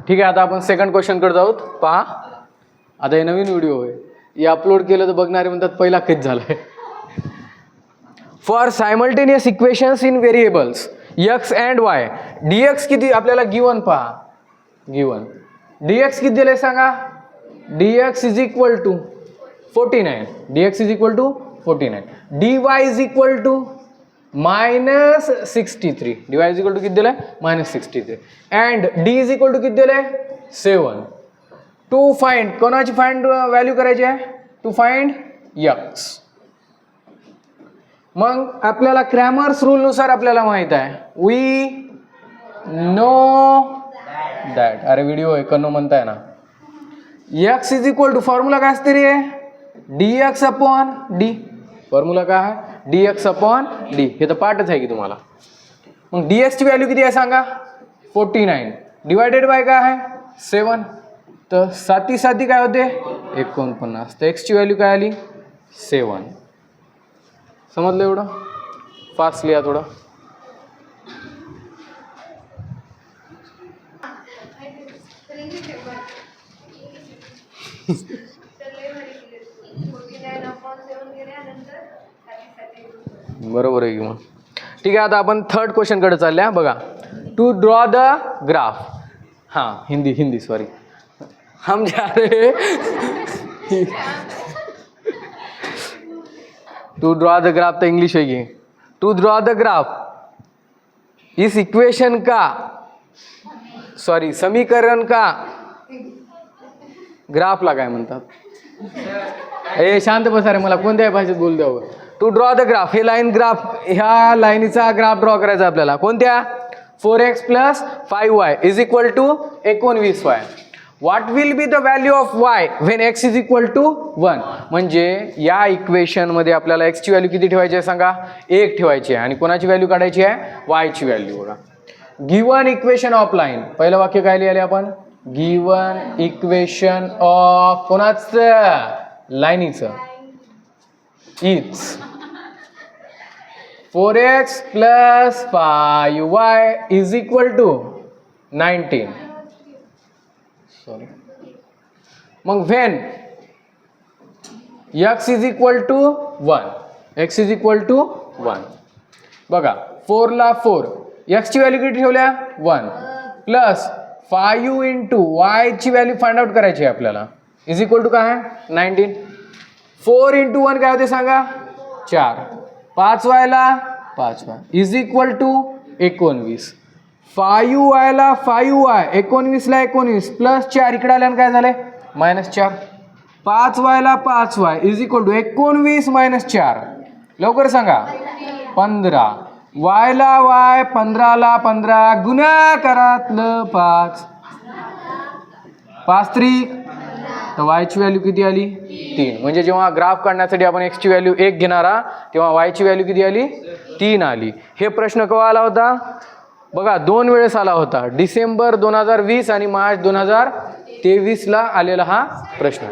ठीक आहे, आता आपण सेकंड क्वेश्चनकडे जाऊ. पहा, आता हे नवीन व्हिडिओ आहे, हे अपलोड केलं तर बघणारे म्हणतात पहिला किती झालाय. For simultaneous equations in variables x and y dx किती आपल्याला गिवन. पहा गिवन dx किती दिले सांगा. dx is equal to 49, dx is equal to 49, dy is equal to -63, dy is equal to किती दिलंय -63 and d is equal to किती दिलंय 7. टू फाइंड, कोणाची फाइंड व्हॅल्यू करायची आहे. To find x. मग आपल्याला क्रॅमर्स रूल नुसार आपल्याला माहित आहे वी नो दॅट. अरे व्हिडिओ आहे कनो म्हणताय ना. x is equal to formula काय असते रे. dx upon d. फॉर्म्युला काय आहे dx अपॉन d. हे तर पाठच आहे की तुम्हाला. मग dx ची व्हॅल्यू किती आहे सांगा. 49 डिवायडेड बाय काय आहे 7. तर 7 7 काय होते 49. तर x ची व्हॅल्यू काय आली 7. समजलं एवढं. फास्ट लिहा थोडं. बरोबर आहे की मग. ठीक आहे, आता आपण थर्ड क्वेश्चन कडे चालल्या. बघा, टू ड्रॉ द ग्राफ. हां हिंदी सॉरी, हम जा रहे टू ड्रॉ द ग्राफ. तो इंग्लिश होगी. टू ड्रॉ द ग्राफ इस इक्वेशन का, सॉरी समीकरण का ग्राफला काय म्हणतात. ए शांत बसा रे, मला कोणत्याही भाषेत बोल द्यावं. टू ड्रॉ द ग्राफ, हे लाईन ग्राफ, ह्या लाईनीचा ग्राफ ड्रॉ करायचा आपल्याला. कोणत्या 4x + 5y is equal to 19y. What will be the value of y when x is equal to 1. म्हणजे या इक्वेशन मध्ये आपल्याला x ची व्हॅल्यू किती ठेवायची आहे सांगा. 1 ठेवायची आहे. आणि कोणाची व्हॅल्यू काढायची आहे y ची व्हॅल्यू. बघा, गिवन इक्वेशन ऑफ लाईन. पहिलं वाक्य काय लिहिले आपण. गिवन इक्वेशन ऑफ कोणाचं लाईनीचं is 4x + 5y is equal to 19. Sorry. मग when x is equal to 1, x is equal to 1. बघा 4 ला 4, x ची व्हॅल्यू किती ठेवल्या 1 प्लस 5 इंटू y ची व्हॅल्यू फाइंड आउट करायची आहे आपल्याला. इज इक्वल टू काय आहे 19. 4 इंटू 1 काय होते सांगा 4. 5y ला 5y is equal to 19. 5y ला 5y 19 ला 19 प्लस 4 इकडे आल्यानं काय झालंय -4. 5y ला 5y इज इक्वल टू 19 - 4. लवकर सांगा 15. y ला y 15 ला 15 गुणाकारातलं 5. 5 3 तर y ची व्हॅल्यू किती आली 3. म्हणजे जेव्हा ग्राफ काढण्यासाठी आपण x ची व्हॅल्यू 1 घेणारा तेव्हा y ची व्हॅल्यू किती आली 3 आली. हे प्रश्न केव्हा आला होता बघा, 2 वेळेस आला होता. डिसेंबर 2020 आणि मार्च 2023 ला आलेला हा प्रश्न.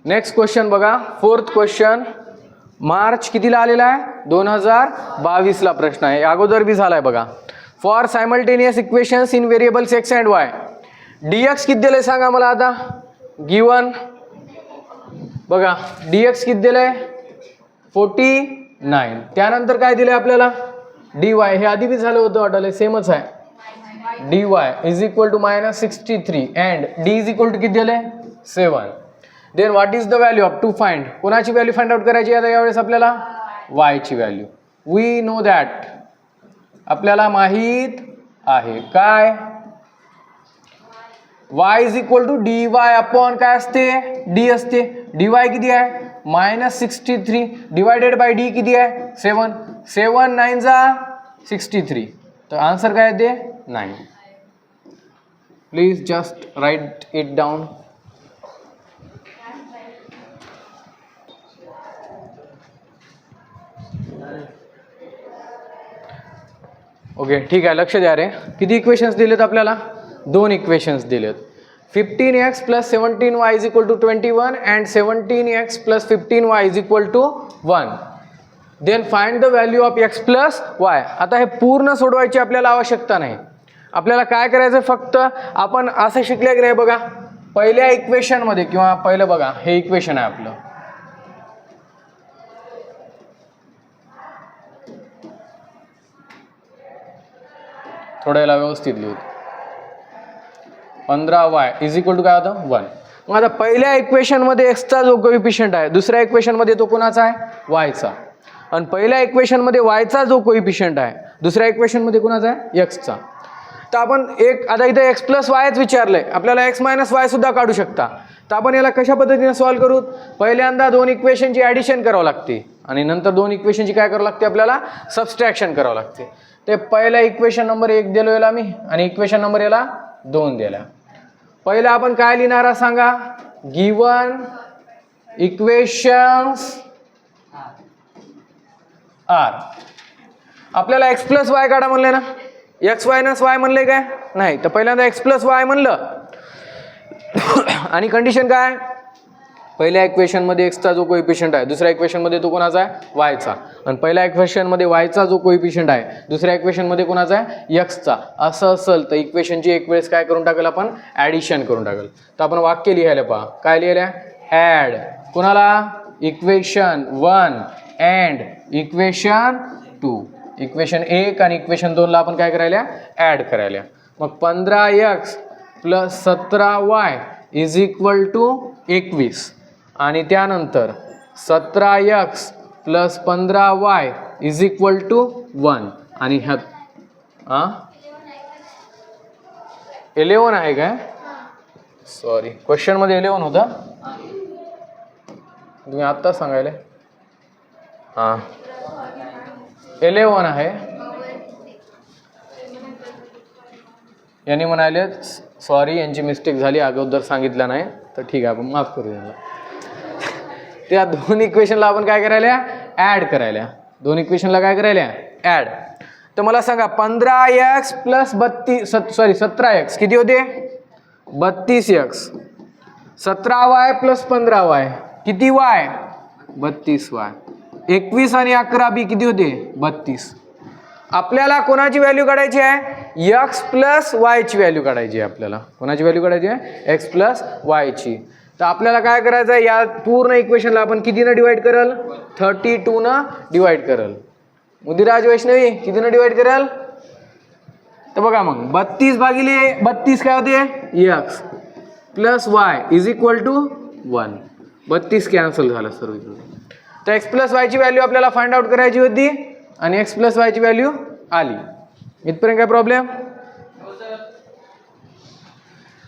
नेक्स्ट क्वेश्चन बघा, फोर्थ क्वेश्चन. मार्च कितीला आलेला आहे 2022 ला प्रश्न आहे. अगोदर बी झालाय बघा. For simultaneous equations in variables x and y dx किती दिलंय सांगा मला आता. गिवन बघा, dx किती दिलंय 49. त्यानंतर काय दिलंय आपल्याला dy. हे आधी बी झालं होतं वाटलं, सेमच आहे. dy is equal to -63 and d is equal to किती दिलंय 7. Then what is the value of to find. कोणाची व्हॅल्यू फाइंड आउट करायची आता यावेळेस आपल्याला y ची व्हॅल्यू. वी नो दॅट, आपल्याला माहित आहे काय y is equal to dy upon काय असते d असते. dy किती आहे -63 डिवायडेड बाय d किती आहे 7. 7 9 जा 63. तर आन्सर काय आहे 9. Please just write it down. Okay ठीक आहे, लक्ष द्या रे. किती इक्वेशन्स दिलेत आपल्याला 2 इक्वेशन्स दिलेत. 15x + 17y is equal to 21 and 17x + 15y is equal to 1. Then find the value of x plus y. आता हे पूर्ण सोडवायची आपल्याला आवश्यकता नाही. आपल्याला काय करायचं, फक्त आपण असं शिकले की नाही बघा, पहिल्या इक्वेशनमध्ये किंवा पहिलं बघा हे इक्वेशन आहे आपलं, थोडं याला व्यवस्थित लिहू. 15y इज इक्वल टू काय होतं 1. मग आता पहिल्या इक्वेशनमध्ये एक्सचा जो कोइफिशियंट आहे, दुसऱ्या इक्वेशनमध्ये तो कोणाचा आहे, वायचा. आणि पहिल्या इक्वेशनमध्ये वायचा जो कोइफिशियंट आहे, दुसऱ्या इक्वेशनमध्ये कोणाचा आहे, एक्सचा. तर आपण आता इथे एक्स प्लस वायच विचारलंय, आपल्याला एक्स मायनस वाय सुद्धा काढू शकता. तर आपण याला कशा पद्धतीने सॉल्व्ह करू, पहिल्यांदा दोन इक्वेशनची ॲडिशन करावं लागते आणि नंतर दोन इक्वेशनची काय करावं लागते, आपल्याला सबस्ट्रॅक्शन करावं लागते. ते पहिला इक्वेशन नंबर 1 दिलो याला मी आणि इक्वेशन नंबर याला 2 दिला. पहिला आपण काय लिहिणार सांगा, गिवन इक्वेशन्स आर. आपल्याला एक्स प्लस वाय काढा म्हणले ना, एक्स मायनस वाय म्हणले काय नाही, तर पहिल्यांदा एक्स प्लस वाय म्हणलं आणि कंडिशन काय, पहिल्या इक्वेशनमध्ये एक्सचा जो कोइफिशियंट आहे, दुसऱ्या इक्वेशनमध्ये तो कोणाचा आहे, वायचा. आणि पहिल्या इक्वेशनमध्ये वायचा जो कोइफिशियंट आहे, दुसऱ्या इक्वेशनमध्ये कोणाचा आहे, एक्सचा. असं असेल तर इक्वेशनची एक वेळेस काय करून टाकेल, आपण ॲडिशन करून टाकेल. तर आपण वाक्य लिहायला पहा, काय लिहिलं, ॲड कोणाला, इक्वेशन 1 अँड इक्वेशन 2. इक्वेशन 1 आणि इक्वेशन 2 ला आपण काय करायला, ॲड करायला. मग 15x plus 17y is equal to 21 आणि त्यानंतर 17x plus 15y is equal to 1 आणि ह्यात 11 आहे काय, सॉरी क्वेश्चनमध्ये 11 होता, तुम्ही आत्ता सांगायला. हां 11 आहे. यांनी म्हणाले सॉरी यांची मिस्टेक झाली, अगोदर सांगितलं नाही, तर ठीक आहे आपण माफ करू यांना. त्या दोन इक्वेशनला आपण काय करायला, ॲड करायला. दोन इक्वेशनला काय करायला, ॲड. तर मला सांगा 15x प्लस 17x किती होते, 32x. 17y प्लस 15y किती, y 32y. 21 आणि 11 बी किती होते, 32. आपल्याला कोणाची व्हॅल्यू काढायची आहे, एक्स प्लस वायची व्हॅल्यू काढायची आहे. आपल्याला कोणाची व्हॅल्यू काढायची आहे, एक्स प्लस वायची. तर आपल्याला काय करायचं आहे, या पूर्ण इक्वेशनला आपण कितीनं डिवाइड करल, 32नं डिवाइड करल. मुदिराज वैष्णवी कितीनं डिवाइड करल, तर बघा मग 32 भागिले 32 काय होते, x plus y is equal to 1. 32 cancel झालं सर्व. तर एक्स प्लस वायची व्हॅल्यू आपल्याला फाइंड आउट करायची होती आणि एक्स प्लस वायची व्हॅल्यू आली. इथपर्यंत काय प्रॉब्लेम.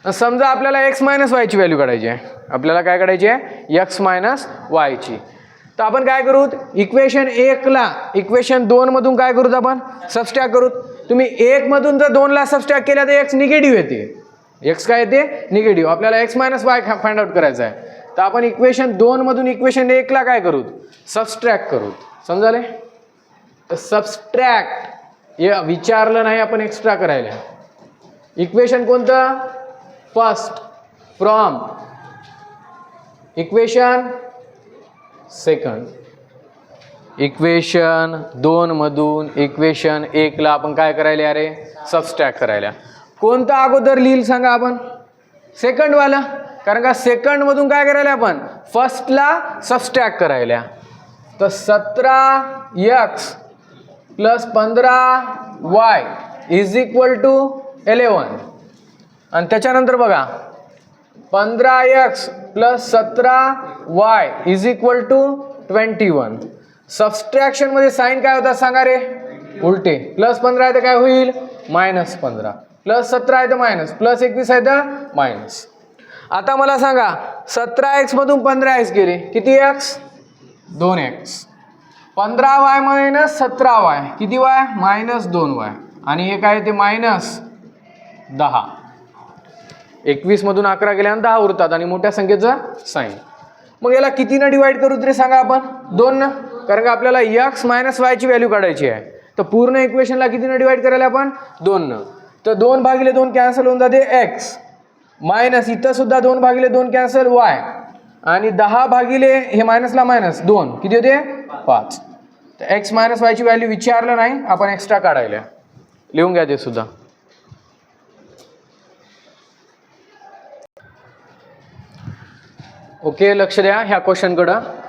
समजा आपल्याला एक्स मायनस वायची व्हॅल्यू काढायची आहे, आपल्याला काय काढायची आहे, एक्स मायनस वायची. तर आपण काय करू, इक्वेशन 1 ला इक्वेशन 2 मधून काय करूत, आपण सबस्ट्रॅक्ट करू. तुम्ही 1 मधून जर 2 ला सबस्ट्रॅक्ट केला तर एक्स निगेटिव्ह येते, एक्स काय येते, निगेटिव्ह. आपल्याला x minus Y find out करायचं आहे. तर आपण इक्वेशन 2 मधून इक्वेशन 1 ला काय करू, सबस्ट्रॅक्ट करू. समजाले. तर सबस्ट्रॅक्ट हे विचारलं नाही, आपण एक्स्ट्रा करायला. इक्वेशन कोणतं, first from equation second. Equation 2 मधून इक्वेशन 1 ला आपण काय करायला, अरे सबस्ट्रॅक्ट करायला. कोणता अगोदर लिहिल सांगा, आपण सेकंड वाला, कारण का सेकंड मधून काय करायला, आपण फर्स्टला सबस्ट्रॅक्ट करायला. तर 17x plus 15y is equal to 11 आणि त्याच्यानंतर बघा 15x plus 17y is equal to 21. Subtraction मध्ये साईन काय होता सांगा रे, उलटे. प्लस 15 आहे तर काय होईल, मायनस 15. प्लस 17 आहे तर मायनस, प्लस 21 आहे तर मायनस. आता मला सांगा 17x मधून 15x गेले, किती x, 2x. 15y minus 17y किती, y मायनस 2y आणि हे काय ते मायनस 10. 21 मधून 11 गेल्यानंतर 10 उरतात आणि मोठ्या संख्येचं साईन. मग याला कितीनं डिवाइड करू तरी सांगा, आपण 2 कारण का आपल्याला x मायनस वायची व्हॅल्यू काढायची आहे. तर पूर्ण इक्वेशनला कितीनं डिवाइड करायला, आपण 2. तर 2 भागिले 2 कॅन्सल होऊन जाते x मायनस इथं सुद्धा 2 भागिले 2 कॅन्सल y आणि 10 भागिले हे मायनसला मायनस 2 किती होते 5. एक्स मायनस वायची व्हॅल्यू विचारलं नाही, आपण एक्स्ट्रा काढायला. लिहून घ्या ते सुद्धा. ओके, लक्ष द्या ह्या क्वेश्चनकडं.